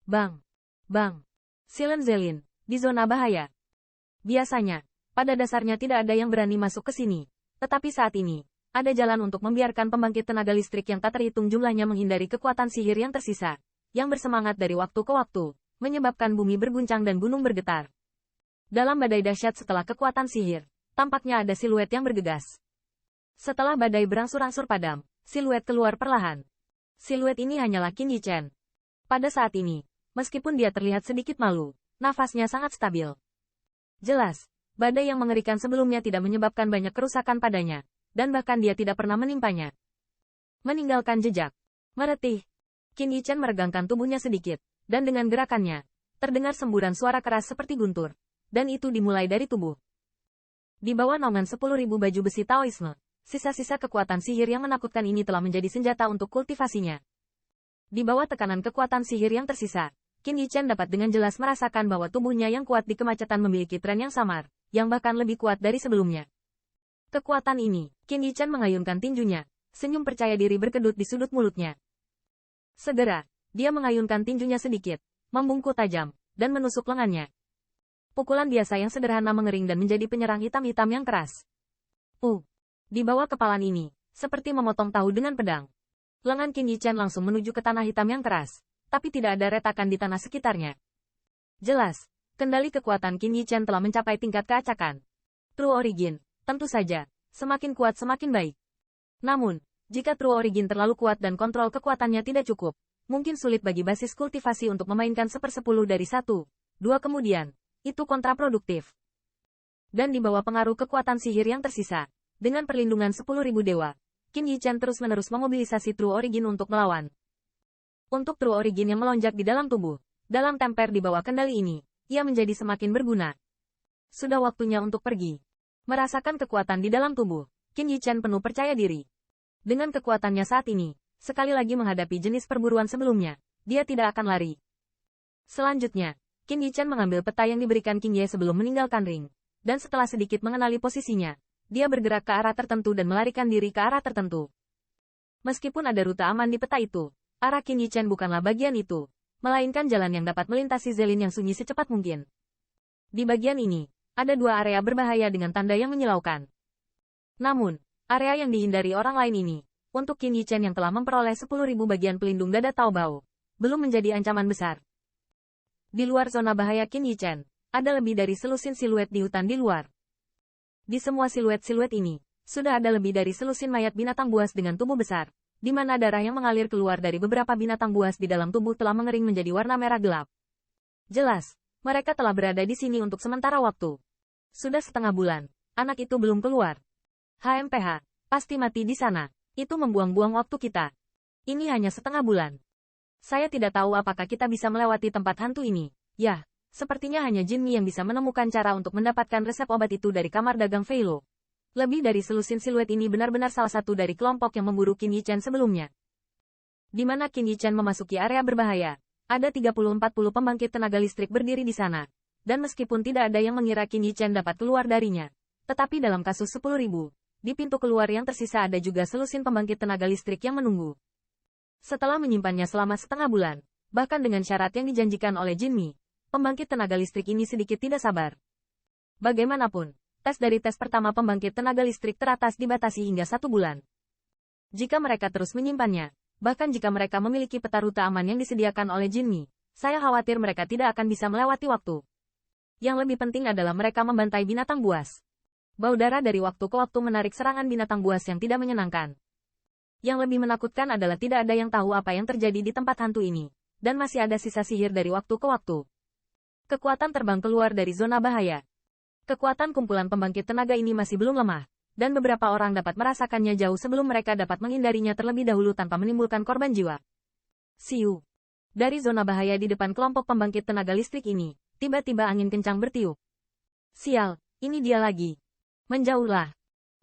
Bang! Bang! Silen Zelin, di zona bahaya. Biasanya, pada dasarnya tidak ada yang berani masuk ke sini. Tetapi saat ini, ada jalan untuk membiarkan pembangkit tenaga listrik yang tak terhitung jumlahnya menghindari kekuatan sihir yang tersisa, yang bersemangat dari waktu ke waktu, menyebabkan bumi berguncang dan gunung bergetar. Dalam badai dahsyat setelah kekuatan sihir, tampaknya ada siluet yang bergegas. Setelah badai berangsur-angsur padam, siluet keluar perlahan. Siluet ini hanyalah Qin Yichen. Pada saat ini, meskipun dia terlihat sedikit malu, nafasnya sangat stabil. Jelas, badai yang mengerikan sebelumnya tidak menyebabkan banyak kerusakan padanya, dan bahkan dia tidak pernah menimpanya. Meninggalkan jejak. Meretih. Qin Yichen meregangkan tubuhnya sedikit, dan dengan gerakannya, terdengar semburan suara keras seperti guntur, dan itu dimulai dari tubuh. Di bawah naungan 10.000 baju besi Taoisme, sisa-sisa kekuatan sihir yang menakutkan ini telah menjadi senjata untuk kultivasinya. Di bawah tekanan kekuatan sihir yang tersisa, Qin Yichen dapat dengan jelas merasakan bahwa tubuhnya yang kuat di kemacetan memiliki tren yang samar, yang bahkan lebih kuat dari sebelumnya. Kekuatan ini, Qin Yichen mengayunkan tinjunya, senyum percaya diri berkedut di sudut mulutnya. Segera, dia mengayunkan tinjunya sedikit, membungkuk tajam, dan menusuk lengannya. Pukulan biasa yang sederhana mengering dan menjadi penyerang hitam-hitam yang keras. Di bawah kepalan ini, seperti memotong tahu dengan pedang. Lengan Qin Yichen langsung menuju ke tanah hitam yang keras, tapi tidak ada retakan di tanah sekitarnya. Jelas, kendali kekuatan Qin Yichen telah mencapai tingkat keacakan. True Origin, tentu saja, semakin kuat semakin baik. Namun, jika True Origin terlalu kuat dan kontrol kekuatannya tidak cukup, mungkin sulit bagi basis kultivasi untuk memainkan 1/10 dari 1-2 kemudian, itu kontraproduktif. Dan di bawah pengaruh kekuatan sihir yang tersisa, dengan perlindungan 10.000 dewa, Qin Yichen terus-menerus memobilisasi True Origin untuk melawan. Untuk True Origin yang melonjak di dalam tubuh, dalam temper di bawah kendali ini, ia menjadi semakin berguna. Sudah waktunya untuk pergi. Merasakan kekuatan di dalam tubuh, Qin Yichen penuh percaya diri. Dengan kekuatannya saat ini, sekali lagi menghadapi jenis perburuan sebelumnya, dia tidak akan lari. Selanjutnya, Qin Yichen mengambil peta yang diberikan Qing Ye sebelum meninggalkan ring, dan setelah sedikit mengenali posisinya, dia bergerak ke arah tertentu dan melarikan diri ke arah tertentu. Meskipun ada rute aman di peta itu, arah Qin Yichen bukanlah bagian itu, melainkan jalan yang dapat melintasi Zelin yang sunyi secepat mungkin. Di bagian ini, ada 2 area berbahaya dengan tanda yang menyilaukan. Namun, area yang dihindari orang lain ini, untuk Qin Yichen yang telah memperoleh 10.000 bagian pelindung dada Taobao, belum menjadi ancaman besar. Di luar zona bahaya Qin Yichen, ada lebih dari selusin siluet di hutan di luar. Di semua siluet-siluet ini, sudah ada lebih dari selusin mayat binatang buas dengan tubuh besar, di mana darah yang mengalir keluar dari beberapa binatang buas di dalam tubuh telah mengering menjadi warna merah gelap. Jelas, mereka telah berada di sini untuk sementara waktu. Sudah setengah bulan, anak itu belum keluar. HMPH, pasti mati di sana. Itu membuang-buang waktu kita. Ini hanya setengah bulan. Saya tidak tahu apakah kita bisa melewati tempat hantu ini. Yah. Sepertinya hanya Jin Mi yang bisa menemukan cara untuk mendapatkan resep obat itu dari kamar dagang Feilo. Lebih dari selusin siluet ini benar-benar salah satu dari kelompok yang memburu Qin Yichen sebelumnya. Di mana Qin Yichen memasuki area berbahaya, ada 30-40 pembangkit tenaga listrik berdiri di sana. Dan meskipun tidak ada yang mengira Qin Yichen dapat keluar darinya, tetapi dalam kasus 10.000, di pintu keluar yang tersisa ada juga selusin pembangkit tenaga listrik yang menunggu. Setelah menyimpannya selama setengah bulan, bahkan dengan syarat yang dijanjikan oleh Jin Mi, pembangkit tenaga listrik ini sedikit tidak sabar. Bagaimanapun, tes dari tes pertama pembangkit tenaga listrik teratas dibatasi hingga 1 bulan. Jika mereka terus menyimpannya, bahkan jika mereka memiliki peta rute aman yang disediakan oleh Jin Mi, saya khawatir mereka tidak akan bisa melewati waktu. Yang lebih penting adalah mereka membantai binatang buas. Bau darah dari waktu ke waktu menarik serangan binatang buas yang tidak menyenangkan. Yang lebih menakutkan adalah tidak ada yang tahu apa yang terjadi di tempat hantu ini, dan masih ada sisa sihir dari waktu ke waktu. Kekuatan terbang keluar dari zona bahaya. Kekuatan kumpulan pembangkit tenaga ini masih belum lemah, dan beberapa orang dapat merasakannya jauh sebelum mereka dapat menghindarinya terlebih dahulu tanpa menimbulkan korban jiwa. Siu. Dari zona bahaya di depan kelompok pembangkit tenaga listrik ini, tiba-tiba angin kencang bertiup. Sial, ini dia lagi. Menjauhlah.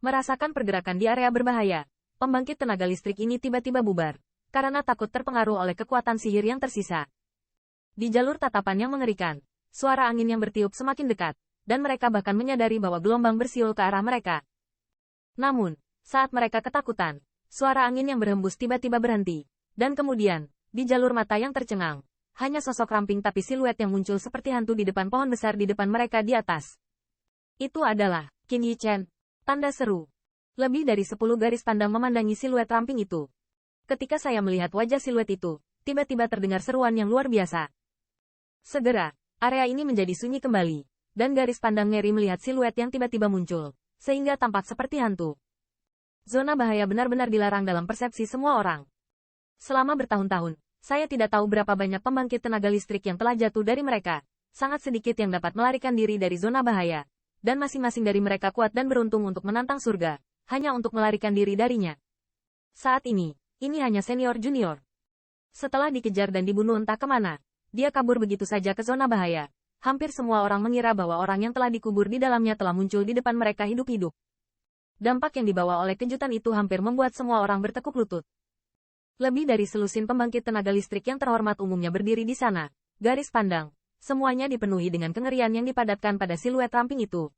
Merasakan pergerakan di area berbahaya, pembangkit tenaga listrik ini tiba-tiba bubar, karena takut terpengaruh oleh kekuatan sihir yang tersisa. Di jalur tatapan yang mengerikan, suara angin yang bertiup semakin dekat, dan mereka bahkan menyadari bahwa gelombang bersiul ke arah mereka. Namun, saat mereka ketakutan, suara angin yang berhembus tiba-tiba berhenti, dan kemudian, di jalur mata yang tercengang, hanya sosok ramping tapi siluet yang muncul seperti hantu di depan pohon besar di depan mereka di atas. Itu adalah Qin Yi Chen. Tanda seru. Lebih dari 10 garis pandang memandangi siluet ramping itu. Ketika saya melihat wajah siluet itu, tiba-tiba terdengar seruan yang luar biasa. Segera, area ini menjadi sunyi kembali, dan garis pandang ngeri melihat siluet yang tiba-tiba muncul, sehingga tampak seperti hantu. Zona bahaya benar-benar dilarang dalam persepsi semua orang. Selama bertahun-tahun, saya tidak tahu berapa banyak pembangkit tenaga listrik yang telah jatuh dari mereka. Sangat sedikit yang dapat melarikan diri dari zona bahaya. Dan masing-masing dari mereka kuat dan beruntung untuk menantang surga, hanya untuk melarikan diri darinya. Saat ini hanya senior-junior. Setelah dikejar dan dibunuh entah kemana, dia kabur begitu saja ke zona bahaya. Hampir semua orang mengira bahwa orang yang telah dikubur di dalamnya telah muncul di depan mereka hidup-hidup. Dampak yang dibawa oleh kejutan itu hampir membuat semua orang bertekuk lutut. Lebih dari selusin pembangkit tenaga listrik yang terhormat umumnya berdiri di sana. Garis pandang. Semuanya dipenuhi dengan kengerian yang dipadatkan pada siluet ramping itu.